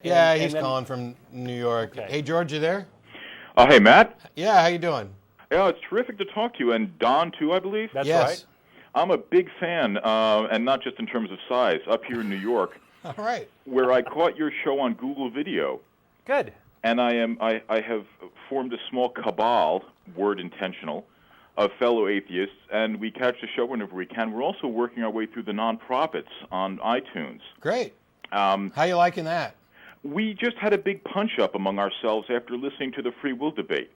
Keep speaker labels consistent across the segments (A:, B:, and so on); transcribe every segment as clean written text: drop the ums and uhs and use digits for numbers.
A: Yeah, he's calling from New York.
B: Okay.
A: Hey, George, you there?
C: Hey, Matt.
A: Yeah, how you doing?
C: Yeah, it's terrific to talk to you, and Don, too, I believe?
B: That's
A: Yes.
B: right.
C: I'm a big fan, and not just in terms of size, up here in New York,
A: All right.
C: where I caught your show on Google Video,
B: Good.
C: and I have formed a small cabal, word intentional, of fellow atheists, and we catch the show whenever we can. We're also working our way through the nonprofits on iTunes.
A: Great. How you liking that?
C: We just had a big punch-up among ourselves after listening to the free will debate.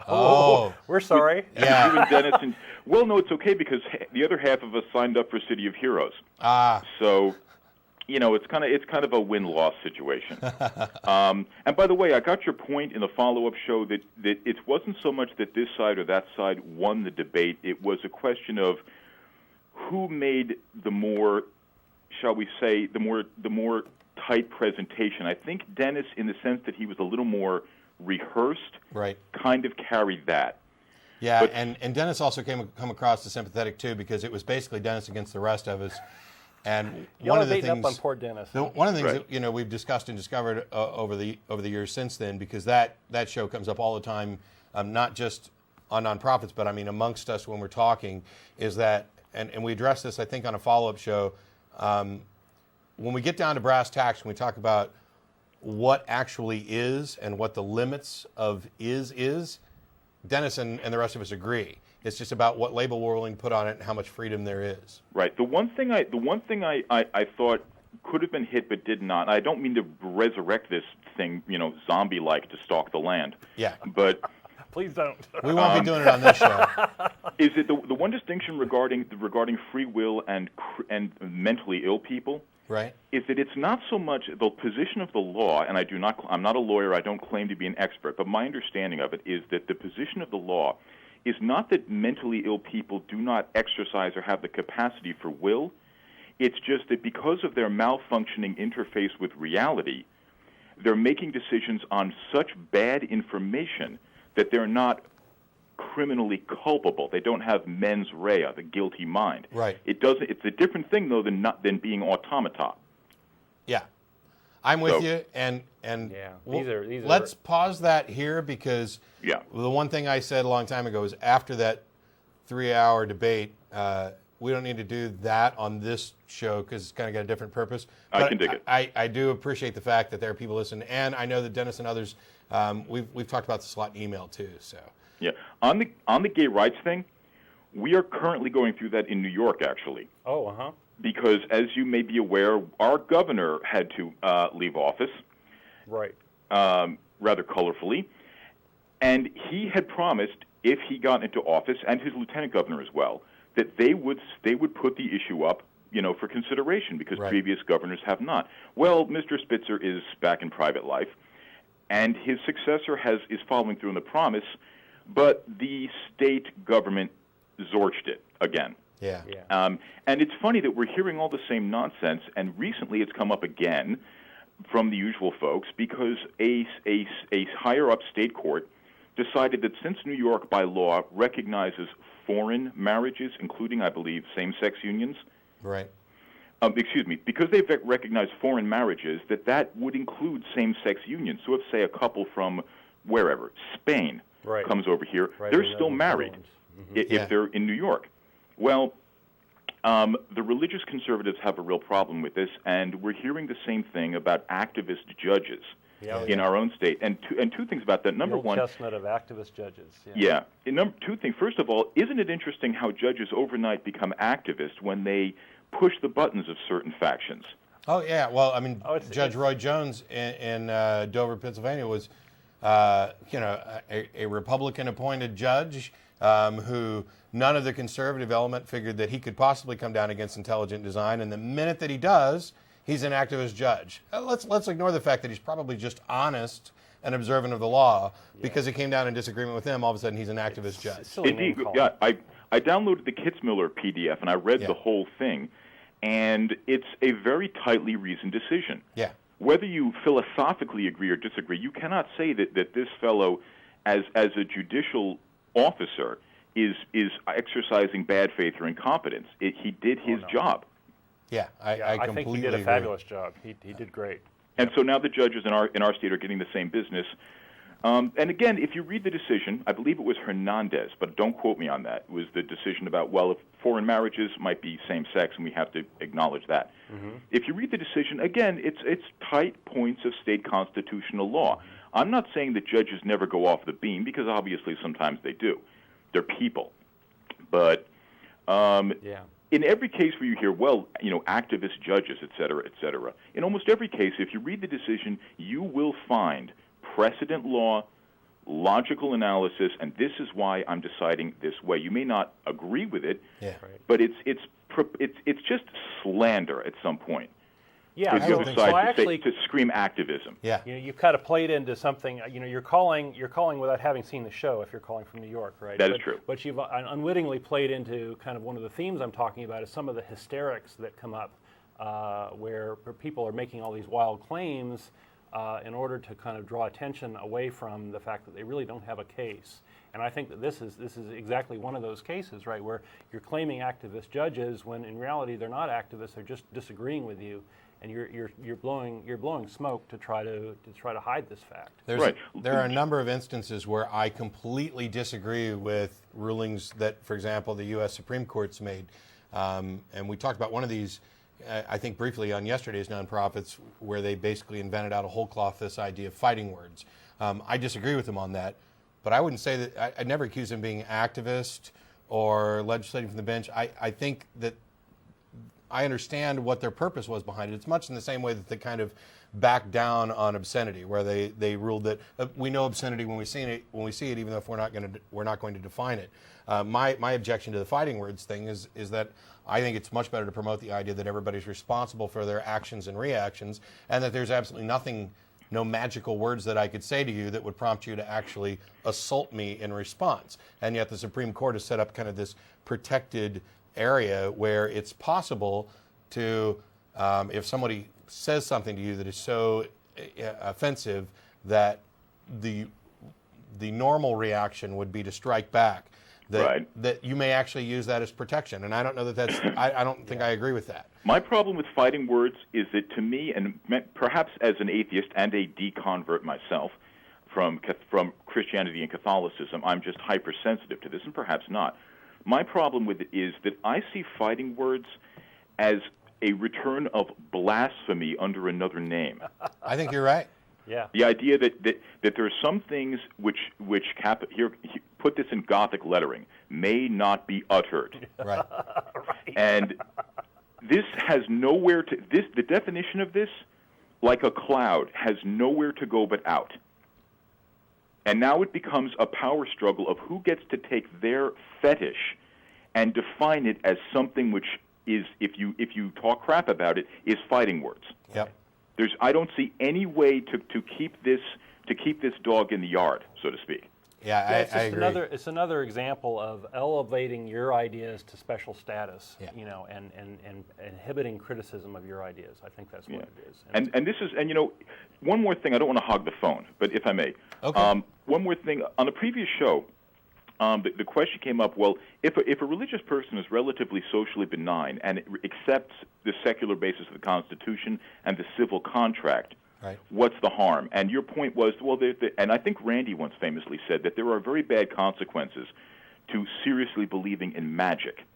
A: Oh.
B: We're sorry.
A: Yeah.
C: You and Dennis and well, no, it's okay because the other half of us signed up for City of Heroes.
A: Ah.
C: So, it's kind of a win-loss situation. And by the way, I got your point in the follow-up show that it wasn't so much that this side or that side won the debate. It was a question of who made the more, shall we say, the more tight presentation. I think Dennis, in the sense that he was a little more rehearsed,
A: Right.
C: kind of carried that.
A: Yeah,
C: But-
A: and Dennis also come across as sympathetic too, because it was basically Dennis against the rest of us. And
B: Y'all
A: one
B: are
A: of the
B: beating
A: things,
B: up on poor Dennis.
A: one of the things
C: Right.
A: that we've discussed and discovered over the years since then, because that show comes up all the time, not just on nonprofits, but I mean amongst us when we're talking, is that, and we addressed this I think on a follow-up show. When we get down to brass tacks, when we talk about what actually is and what the limits of is, Dennis and the rest of us agree. It's just about what label we're willing to put on it and how much freedom there is.
C: Right. The one thing I thought could have been hit but did not. I don't mean to resurrect this thing, zombie-like to stalk the land.
A: Yeah.
C: But
B: Please don't.
A: We won't be doing it on this show.
C: is it the one distinction regarding free will and mentally ill people?
A: Right.
C: Is that it's not so much the position of the law, and I'm not a lawyer, I don't claim to be an expert, but my understanding of it is that the position of the law is not that mentally ill people do not exercise or have the capacity for will. It's just that because of their malfunctioning interface with reality, they're making decisions on such bad information that they're not criminally culpable. They don't have mens rea, the guilty mind.
A: Right.
C: It's a different thing though than being automata.
A: Yeah. I'm with
C: So-
A: you, and
B: Yeah,
A: we'll-
B: these are-
A: let's pause that here, because
C: Yeah.
A: the one thing I said a long time ago is after that 3-hour debate, we don't need to do that on this show because it's kind of got a different purpose.
C: I
A: But
C: can dig it.
A: I do appreciate the fact that there are people listening, and I know that Dennis and others, we've talked about this a lot in email too. So
C: Yeah. On the gay rights thing, we are currently going through that in New York, actually.
B: Oh, uh-huh.
C: Because, as you may be aware, our governor had to leave office,
B: Right.
C: rather colorfully, and he had promised, if he got into office, and his lieutenant governor as well, that they would put the issue up, for consideration, because
A: Right.
C: previous governors have not. Well, Mr. Spitzer is back in private life, and his successor is following through on the promise, but the state government zorched it again.
A: yeah.
B: Yeah.
C: And it's funny that we're hearing all the same nonsense, and recently it's come up again from the usual folks because a higher-up state court decided that since New York, by law, recognizes foreign marriages, including, I believe, same-sex unions,
A: Right.
C: because they've recognized foreign marriages, that would include same-sex unions. So if, say, a couple from wherever, Spain,
B: Right.
C: comes over here,
B: Right,
C: they're
B: in the
C: still married
B: Netherlands.
C: if
A: Yeah.
C: they're in New York. Well, the religious conservatives have a real problem with this, and we're hearing the same thing about activist judges
B: Yeah,
C: in our own state. And two things about that. Number
B: the old
C: one,
B: chestnut of activist judges.
C: yeah. And two things. First of all, isn't it interesting how judges overnight become activists when they push the buttons of certain factions?
A: Oh yeah. Well, I mean,
B: it's-
A: Judge Roy Jones in Dover, Pennsylvania, was a Republican-appointed judge who none of the conservative element figured that he could possibly come down against intelligent design, and the minute that he does, he's an activist judge. Let's ignore the fact that he's probably just honest and observant of the law, because he came down in disagreement with him. All of a sudden, he's an activist judge.
B: Silly name
C: Indeed,
B: calling.
C: yeah. I downloaded the Kitzmiller PDF and I read
A: Yeah.
C: the whole thing, and it's a very tightly reasoned decision.
A: Yeah.
C: Whether you philosophically agree or disagree, you cannot say that this fellow, as a judicial officer, is exercising bad faith or incompetence. He did his job.
A: Yeah, I
B: I
A: completely
B: think he did a
A: agree.
B: fabulous job. He did great.
C: And so now the judges in our state are getting the same business. And again, if you read the decision, I believe it was Hernandez, but don't quote me on that. It was the decision about, well, if foreign marriages might be same-sex, and we have to acknowledge that. If you read the decision, again, it's tight points of state constitutional law. I'm not saying that judges never go off the beam, because obviously sometimes they do. They're people. But in every case where you hear, well, activist judges, et cetera, in almost every case, if you read the decision, you will find precedent law, logical analysis, and this is why I'm deciding this way. You may not agree with it, but it's just slander at some point.
B: Yeah,
C: If you decide to scream activism.
A: Yeah,
B: you kind of played into something. You're calling without having seen the show. If you're calling from New York, right?
C: That is true.
B: But you've unwittingly played into kind of one of the themes I'm talking about is some of the hysterics that come up, where people are making all these wild claims in order to kind of draw attention away from the fact that they really don't have a case. And I think that this is exactly one of those cases, right, where you're claiming activist judges when in reality they're not activists; they're just disagreeing with you. And you're blowing smoke to try to hide this fact.
A: There are a number of instances where I completely disagree with rulings that, for example, the U.S. Supreme Court's made, and we talked about one of these, I think briefly on yesterday's Nonprofits, where they basically invented out of whole cloth this idea of fighting words. I disagree with them on that, but I wouldn't say that I'd never accuse them of being activist or legislating from the bench. I think that I understand what their purpose was behind it. It's much in the same way that they kind of backed down on obscenity, where they ruled that we know obscenity when we see it, even though if we're not going to define it. My objection to the fighting words thing is that I think it's much better to promote the idea that everybody's responsible for their actions and reactions, and that there's absolutely no magical words that I could say to you that would prompt you to actually assault me in response. And yet the Supreme Court has set up kind of this protected area where it's possible to, if somebody says something to you that is so offensive that the normal reaction would be to strike back, that you may actually use that as protection. And I don't know that that's, I don't think I agree with that.
C: My problem with fighting words is that, to me, and perhaps as an atheist and a deconvert myself from Christianity and Catholicism, I'm just hypersensitive to this, and perhaps not. My problem with it is that I see fighting words as a return of blasphemy under another name.
A: I think you're right.
B: Yeah.
C: The idea that there are some things which here, put this in Gothic lettering, may not be uttered.
A: Right.
C: And this has nowhere to, the definition of this, like a cloud, has nowhere to go but out. And now it becomes a power struggle of who gets to take their fetish and define it as something which is, if you talk crap about it, is fighting words.
A: Yep.
C: I don't see any way to keep this dog in the yard, so to speak.
A: Yeah, I agree.
B: It's another example of elevating your ideas to special status, and inhibiting criticism of your ideas. I think that's what it is.
C: And this is, one more thing. I don't want to hog the phone, but if I may,
A: okay.
C: One more thing. On the previous show, the question came up. Well, if a religious person is relatively socially benign and it accepts the secular basis of the Constitution and the civil contract.
A: Right.
C: What's the harm? And your point was, well, and I think Randy once famously said that there are very bad consequences to seriously believing in magic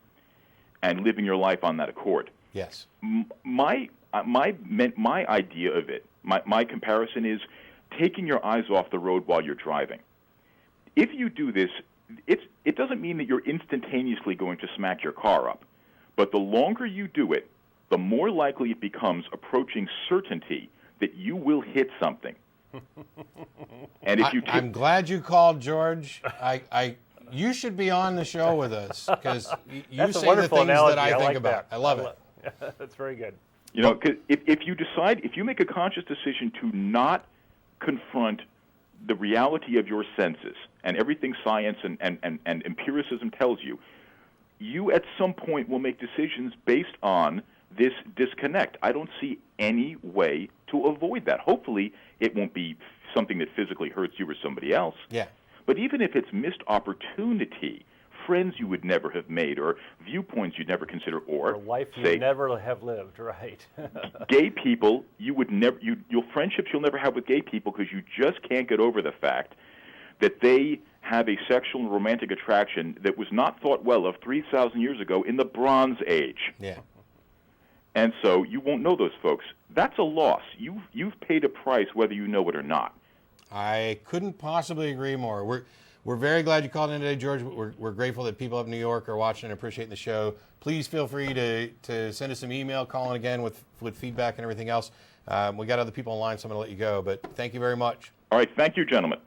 C: and living your life on that accord.
A: Yes.
C: My idea of it, my comparison is taking your eyes off the road while you're driving. If you do this, it doesn't mean that you're instantaneously going to smack your car up, but the longer you do it, the more likely it becomes approaching certainty that you will hit something. And if
A: I'm glad you called, George. You should be on the show with us because you say the things
B: analogy.
A: that I think
B: like
A: about.
B: That.
A: I love it.
B: That's very good.
C: Cause if you make a conscious decision to not confront the reality of your senses and everything science and empiricism tells you, you at some point will make decisions based on this disconnect. I don't see any way to avoid that. Hopefully, it won't be something that physically hurts you or somebody else.
A: Yeah.
C: But even if it's missed opportunity friends you would never have made, or viewpoints you'd never consider, or
B: life you
C: say,
B: never have lived, right?
C: gay people, your friendships you'll never have with gay people because you just can't get over the fact that they have a sexual and romantic attraction that was not thought well of 3,000 years ago in the Bronze Age.
A: Yeah.
C: And so you won't know those folks. That's a loss. You've paid a price whether you know it or not.
A: I couldn't possibly agree more. We're very glad you called in today, George. We're grateful that people up in New York are watching and appreciating the show. Please feel free to send us some email, call in again with feedback and everything else. We got other people in line, so I'm going to let you go. But thank you very much.
C: All right. Thank you, gentlemen.